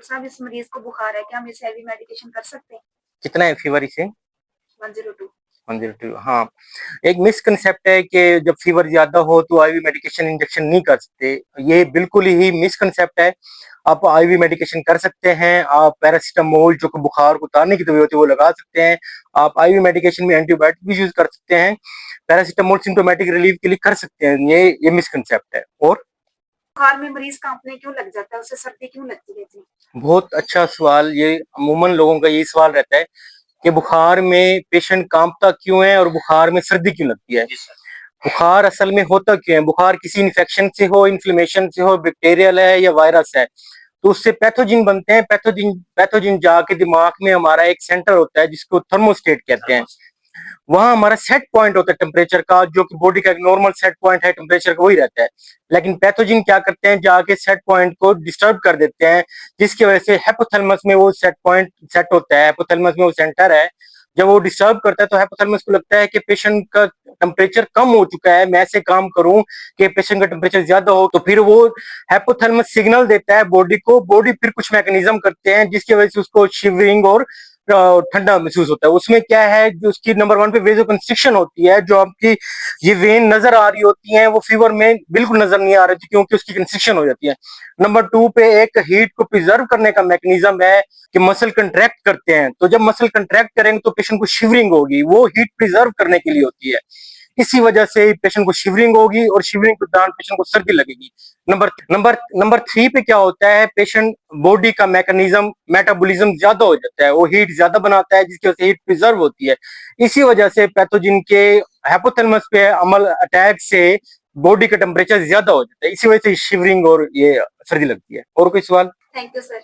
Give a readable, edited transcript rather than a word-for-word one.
साहब, इस मरीज को बुखार है, क्या हम इसे आईवी मेडिकेशन कर सकते हैं? कितना है फीवर इसे? 102। 102। हाँ, एक मिसकंसेप्ट है कि जब फीवर ज्यादा हो तो आईवी मेडिकेशन इंजेक्शन नहीं कर सकते। ये बिल्कुल ही मिसकंसेप्ट है। आप आईवी मेडिकेशन कर सकते हैं। आप पैरासीटामोल जो कि बुखार को उतारने की दवाई होती है वो लगा सकते हैं। आप आईवी मेडिकेशन में एंटीबायोटिक भी यूज कर सकते हैं। पैरासीटामोल सिम्टोमेटिक रिलीफ के लिए कर सकते हैं। ये मिसकंसेप्ट है। और बुखार में मरीज कांपने क्यों लग जाता है? उसे सर्दी क्यों लगती रहती है? बहुत अच्छा सवाल। ये अमूमन लोगों का यही सवाल रहता है कि बुखार में पेशेंट कांपता क्यों है और बुखार में सर्दी क्यों लगती है। बुखार असल में होता क्यों है? बुखार किसी इन्फेक्शन से हो, इन्फ्लेमेशन से हो, बैक्टीरियल है या वायरस है, तो उससे पैथोजिन बनते हैं। पैथोजिन जाके दिमाग में हमारा एक सेंटर होता है जिसको थर्मोस्टेट कहते हैं। वहां हमारा सेट पॉइंट होता है टेम्परेचर का, जो कि बॉडी का एक नॉर्मल सेट पॉइंट है टेम्परेचर का, वही रहता है। लेकिन पैथोजिन क्या करते हैं, जाके सेट पॉइंट को डिस्टर्ब कर देते हैं, जिसकी वजह से हाइपोथैलेमस में वो सेट पॉइंट सेट होता है। हाइपोथैलेमस में वो सेंटर है। जब वो डिस्टर्ब करता है तो हाइपोथैलेमस को लगता है कि पेशेंट का टेम्परेचर कम हो चुका है, मैं ऐसे काम करूं कि पेशेंट का टेम्परेचर ज्यादा हो, तो फिर वो हाइपोथैलेमस सिग्नल देता है बॉडी को। बॉडी फिर कुछ मैकेनिज्म करते हैं जिसकी वजह से उसको शिवरिंग और ठंडा महसूस होता है। उसमें क्या है, जो उसकी नंबर 1 पे वेजो कंस्ट्रिक्शन होती है, जो आपकी ये वेन नजर आ रही होती है वो फीवर में बिल्कुल नजर नहीं आ रही थी क्योंकि उसकी कंस्ट्रिक्शन हो जाती है। नंबर 2 पे एक हीट को प्रिजर्व करने का मैकेनिज्म है कि मसल कंट्रैक्ट करते हैं, तो जब मसल कंट्रैक्ट करेंगे तो पेशेंट को शिवरिंग होगी, वो हीट प्रिजर्व करने के लिए होती है। इसी वजह से पेशेंट को शिवरिंग होगी और शिवरिंग के दौरान पेशेंट को सर्दी लगेगी। नंबर 3 पे क्या होता है, पेशेंट बॉडी का मैकेनिज्म मेटाबॉलिज्म ज्यादा हो जाता है, वो हीट ज्यादा बनाता है जिसकी वजह से हीट प्रिजर्व होती है। इसी वजह से पैथोजिन के हाइपोथैलेमस पे अमल अटैक से बॉडी का टेम्परेचर ज्यादा हो जाता है, इसी वजह से शिवरिंग और ये सर्दी लगती है। और कोई सवाल? Thank you sir.